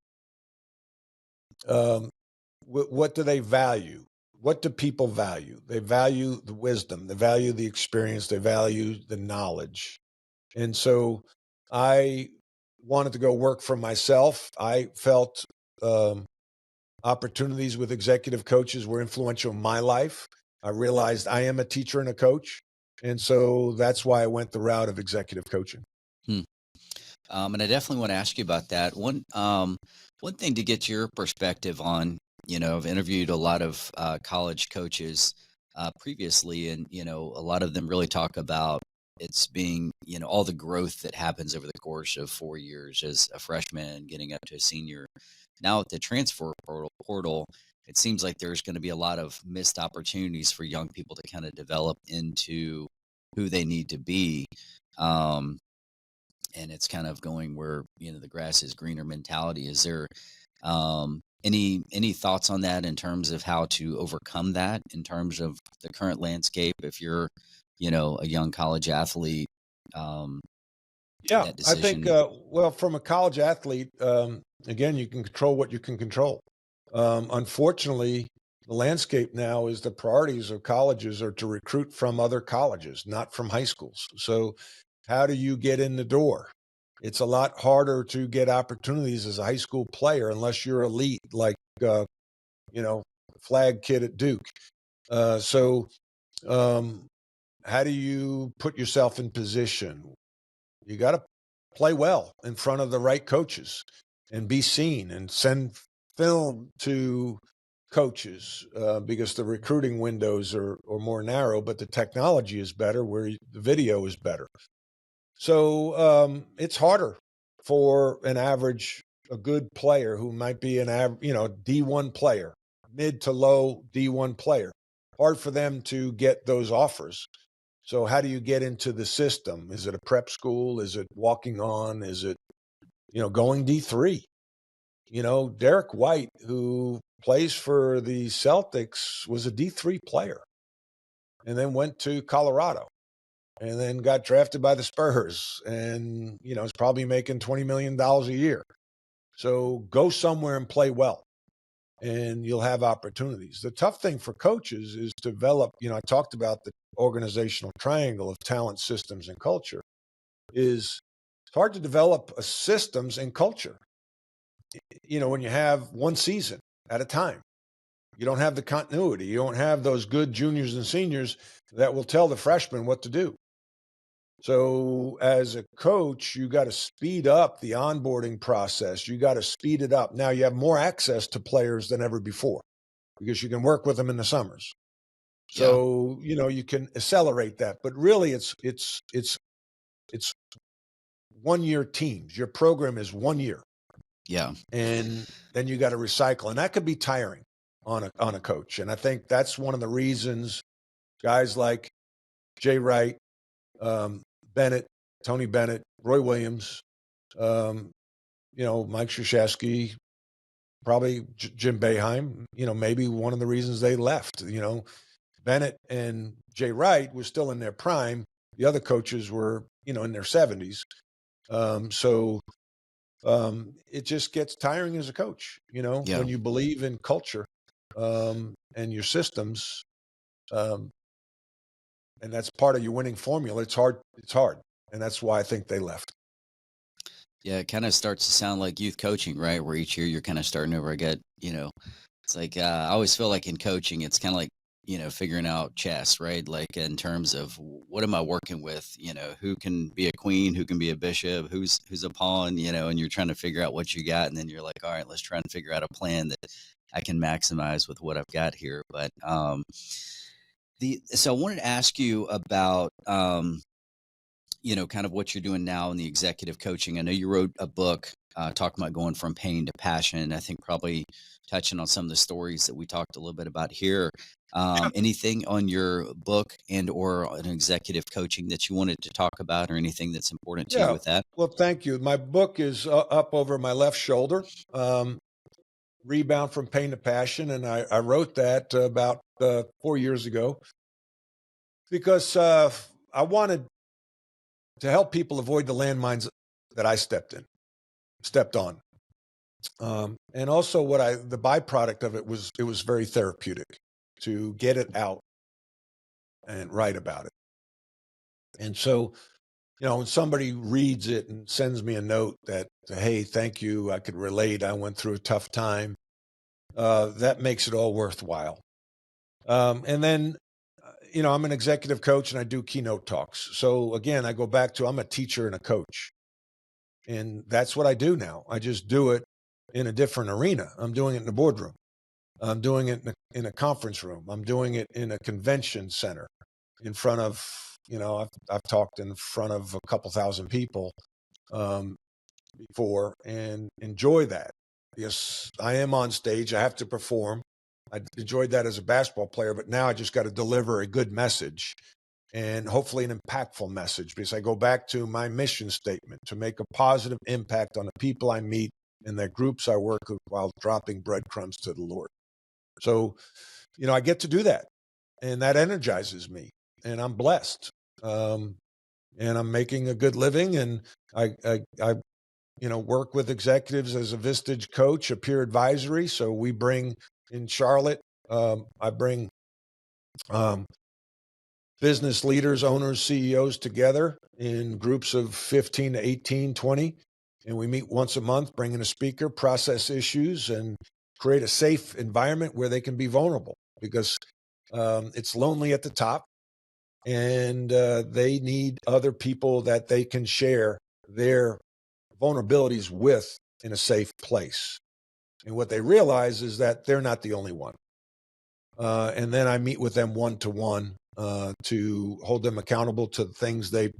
do they value? What do people value? They value the wisdom. They value the experience. They value the knowledge. And so I wanted to go work for myself. I felt opportunities with executive coaches were influential in my life. I realized I am a teacher and a coach. And so that's why I went the route of executive coaching. And I definitely want to ask you about that. One thing to get your perspective on, I've interviewed a lot of college coaches previously, and, a lot of them really talk about it's being, all the growth that happens over the course of 4 years as a freshman getting up to a senior. Now at the transfer portal, it seems like there's going to be a lot of missed opportunities for young people to kind of develop into who they need to be. And it's kind of going where, the grass is greener mentality. Is there any thoughts on that in terms of how to overcome that in terms of the current landscape? If you're, a young college athlete, yeah, I think, from a college athlete, again, you can control what you can control. Unfortunately, the landscape now is the priorities of colleges are to recruit from other colleges, not from high schools. So how do you get in the door? It's a lot harder to get opportunities as a high school player unless you're elite, like, flag kid at Duke. How do you put yourself in position? You got to play well in front of the right coaches and be seen and send film to coaches because the recruiting windows are more narrow, but the technology is better where the video is better. So it's harder for a good player who might be D1 player, mid to low D1 player. Hard for them to get those offers. So how do you get into the system? Is it a prep school? Is it walking on? Is it, going D3? Derek White, who plays for the Celtics, was a D3 player and then went to Colorado and then got drafted by the Spurs and, is probably making $20 million a year. So go somewhere and play well and you'll have opportunities. The tough thing for coaches is to develop, I talked about the organizational triangle of talent, systems, and culture. It's hard to develop a systems and culture, when you have one season at a time. You don't have the continuity. You don't have those good juniors and seniors that will tell the freshmen what to do. So as a coach, you got to speed up the onboarding process. You got to speed it up. Now you have more access to players than ever before because you can work with them in the summers. So, you can accelerate that, but really it's 1 year teams. Your program is 1 year. Yeah. And then you got to recycle, and that could be tiring on a coach. And I think that's one of the reasons guys like Jay Wright, Bennett, Tony Bennett, Roy Williams, Mike Krzyzewski, probably Jim Boeheim, maybe one of the reasons they left. Bennett and Jay Wright was still in their prime. The other coaches were, in their 70s. It just gets tiring as a coach, when you believe in culture and your systems, and that's part of your winning formula. It's hard. And that's why I think they left. Yeah, it kind of starts to sound like youth coaching, right? Where each year you're kind of starting over again. It's like I always feel like in coaching, it's kind of like, figuring out chess, right? Like in terms of what am I working with? Who can be a queen, who can be a bishop, who's a pawn, and you're trying to figure out what you got. And then you're like, all right, let's try and figure out a plan that I can maximize with what I've got here. But so I wanted to ask you about kind of what you're doing now in the executive coaching. I know you wrote a book talking about going from pain to passion. I think probably touching on some of the stories that we talked a little bit about here. Anything on your book and or an executive coaching that you wanted to talk about, or anything that's important to you with that? Well, thank you. My book is up over my left shoulder, Rebound from Pain to Passion. And I wrote that about 4 years ago because I wanted to help people avoid the landmines that I stepped on. And also the byproduct of it was very therapeutic to get it out and write about it. And so, when somebody reads it and sends me a note that, hey, thank you, I could relate, I went through a tough time, that makes it all worthwhile. And then, I'm an executive coach and I do keynote talks. So again, I go back to I'm a teacher and a coach. And that's what I do now. I just do it in a different arena. I'm doing it in the boardroom. I'm doing it in a conference room. I'm doing it in a convention center in front of, I've talked in front of a couple thousand people before and enjoy that. Yes, I am on stage. I have to perform. I enjoyed that as a basketball player, but now I just got to deliver a good message and hopefully an impactful message, because I go back to my mission statement to make a positive impact on the people I meet and the groups I work with while dropping breadcrumbs to the Lord. So, I get to do that, and that energizes me, and I'm blessed. And I'm making a good living, and I work with executives as a Vistage coach, a peer advisory. So we bring in Charlotte, I bring business leaders, owners, CEOs together in groups of 15 to 18, 20. And we meet once a month, bring in a speaker, process issues, and create a safe environment where they can be vulnerable, because it's lonely at the top, and they need other people that they can share their vulnerabilities with in a safe place. And what they realize is that they're not the only one. And then I meet with them one-to-one to hold them accountable to the things they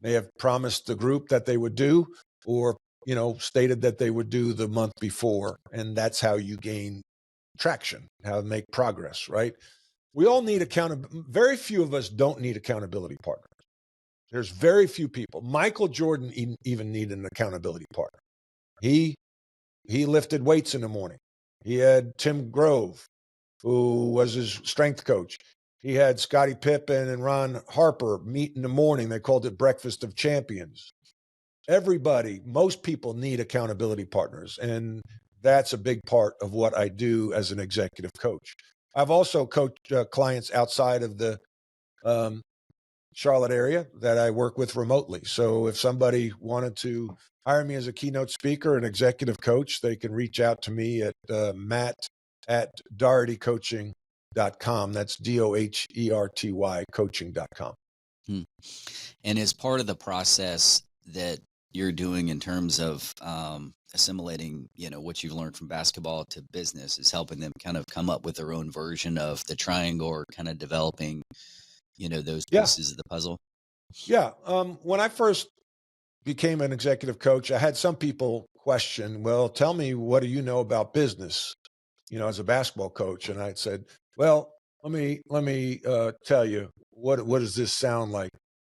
may have promised the group that they would do, or stated that they would do the month before. And that's how you gain traction, how to make progress, right? We all need accountability. Very few of us don't need accountability partners. There's very few people. Michael Jordan even needed an accountability partner. He lifted weights in the morning. He had Tim Grove, who was his strength coach. He had Scottie Pippen and Ron Harper meet in the morning. They called it Breakfast of Champions. Most people need accountability partners, and that's a big part of what I do as an executive coach. I've also coached clients outside of the Charlotte area that I work with remotely. So if somebody wanted to hire me as a keynote speaker and executive coach, they can reach out to me at matt@dohertycoaching.com. That's DOHERTY coaching.com. And as part of the process that you're doing in terms of assimilating, what you've learned from basketball to business, is helping them kind of come up with their own version of the triangle, or kind of developing, those pieces of the puzzle. Yeah. When I first became an executive coach, I had some people question, well, tell me, what do you know about business, as a basketball coach? And I said, well, let me tell you, what does this sound like?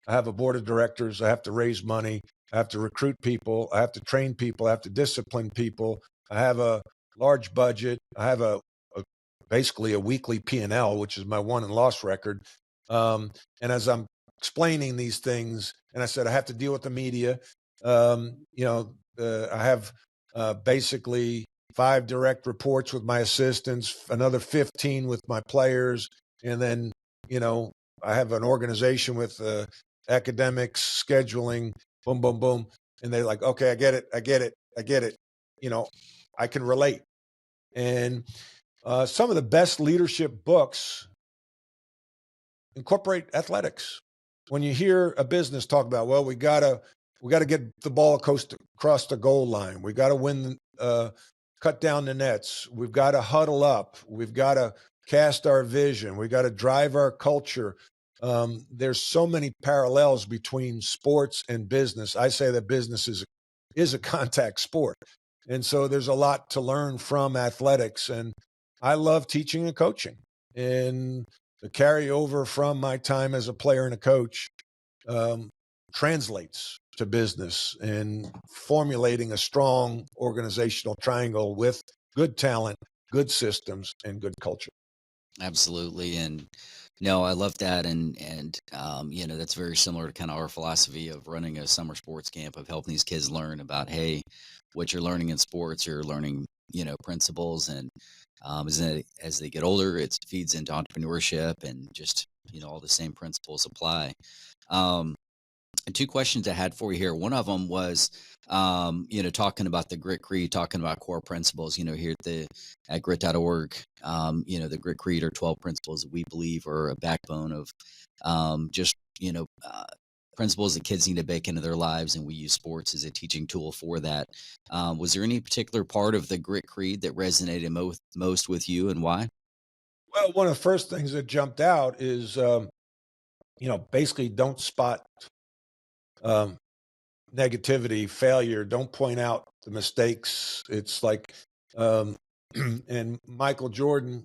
I have a board of directors. I have to raise money. I have to recruit people. I have to train people. I have to discipline people. I have a large budget. I have basically a weekly P&L, which is my won and loss record. And as I'm explaining these things, and I said, I have to deal with the media. I have basically 5 direct reports with my assistants, another 15 with my players. And then, I have an organization with academics, scheduling, boom, boom, boom. And they're like, okay, I get it. I can relate. And some of the best leadership books incorporate athletics. When you hear a business talk about, well, we gotta get the ball across the goal line. We gotta win, cut down the nets. We've got to huddle up. We've got to cast our vision. We got to drive our culture. There's so many parallels between sports and business. I say that business is a contact sport. And so there's a lot to learn from athletics. And I love teaching and coaching. And the carryover from my time as a player and a coach translates to business and formulating a strong organizational triangle with good talent, good systems, and good culture. Absolutely. And no, I love that. And that's very similar to kind of our philosophy of running a summer sports camp, of helping these kids learn about, hey, what you're learning in sports, you're learning, principles. And as they get older, it feeds into entrepreneurship, and just, all the same principles apply. And 2 questions I had for you here. One of them was, talking about the Grit Creed, talking about core principles, here at grit.org, the Grit Creed are 12 principles that we believe are a backbone of principles that kids need to bake into their lives. And we use sports as a teaching tool for that. Was there any particular part of the Grit Creed that resonated most with you, and why? Well, one of the first things that jumped out is, basically don't spot negativity, failure. Don't point out the mistakes. It's like, and Michael Jordan,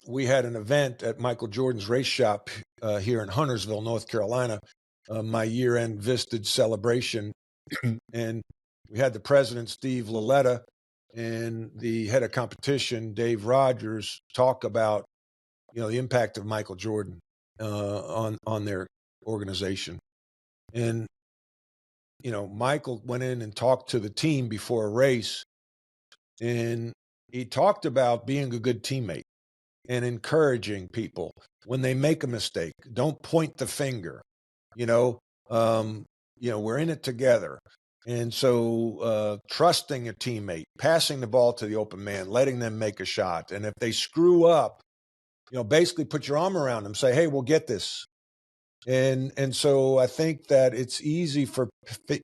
we had an event at Michael Jordan's race shop here in Huntersville, North Carolina, my year-end Vistage celebration. And we had the president, Steve Lilletta, and the head of competition, Dave Rogers, talk about, the impact of Michael Jordan on their organization. And, Michael went in and talked to the team before a race, and he talked about being a good teammate and encouraging people when they make a mistake. Don't point the finger, we're in it together. And so trusting a teammate, passing the ball to the open man, letting them make a shot. And if they screw up, basically put your arm around them, say, hey, we'll get this. And so I think that it's easy for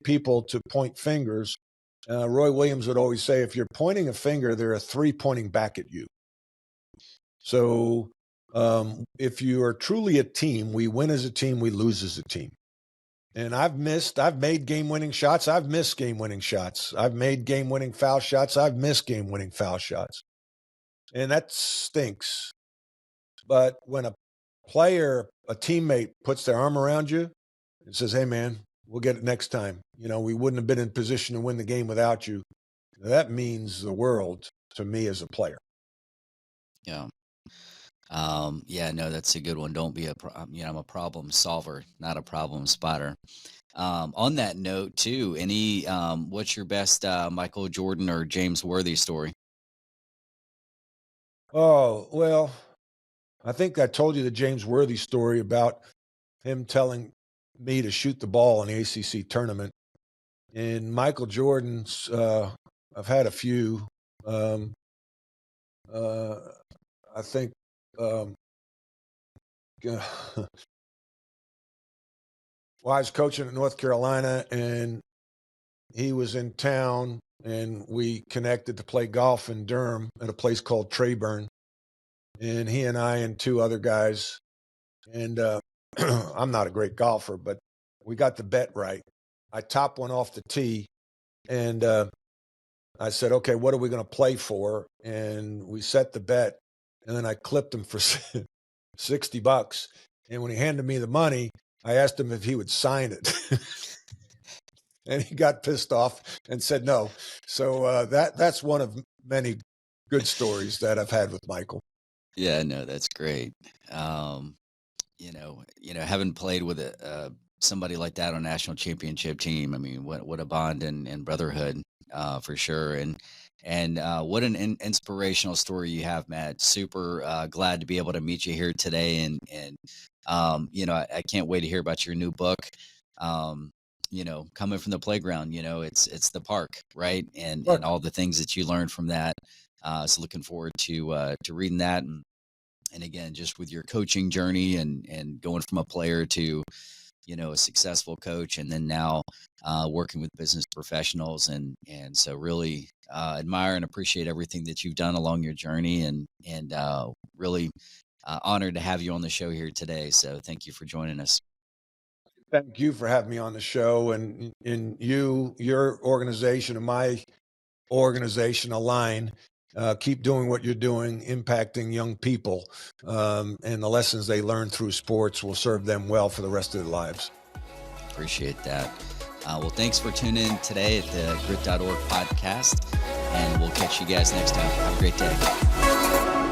people to point fingers, Roy Williams would always say, if you're pointing a finger, there are three pointing back at you. So if you are truly a team, we win as a team, we lose as a team. And I've made game-winning shots. I've missed game-winning shots. I've made game-winning foul shots. I've missed game-winning foul shots. And that stinks. But when a player, a teammate puts their arm around you and says, hey, man, we'll get it next time. We wouldn't have been in position to win the game without you. That means the world to me as a player. Yeah. Yeah, no, that's a good one. Don't be I'm a problem solver, not a problem spotter. On that note too, what's your best Michael Jordan or James Worthy story? Oh, well, I think I told you the James Worthy story about him telling me to shoot the ball in the ACC tournament. And Michael Jordan's, I've had a few. I think well, I was coaching at North Carolina, and he was in town, and we connected to play golf in Durham at a place called Treyburn. And he and I and two other guys, and I'm not a great golfer, but we got the bet right. I topped one off the tee, and I said, okay, what are we going to play for? And we set the bet, and then I clipped him for $60. And when he handed me the money, I asked him if he would sign it. And he got pissed off and said no. So that's one of many good stories that I've had with Michael. Yeah, no, that's great. Having played with somebody like that on a national championship team, I mean, what a bond and brotherhood, for sure. And what an inspirational story you have, Matt. Super glad to be able to meet you here today. And I can't wait to hear about your new book. Coming from the playground, it's the park, right? And all the things that you learned from that. So looking forward to reading that. And again, just with your coaching journey and going from a player to, a successful coach, and then now working with business professionals. And so really admire and appreciate everything that you've done along your journey, and really honored to have you on the show here today. So thank you for joining us. Thank you for having me on the show, and your organization and my organization align. Keep doing what you're doing, impacting young people, and the lessons they learn through sports will serve them well for the rest of their lives. Appreciate that. Well, thanks for tuning in today at the Grit.org podcast, and we'll catch you guys next time. Have a great day.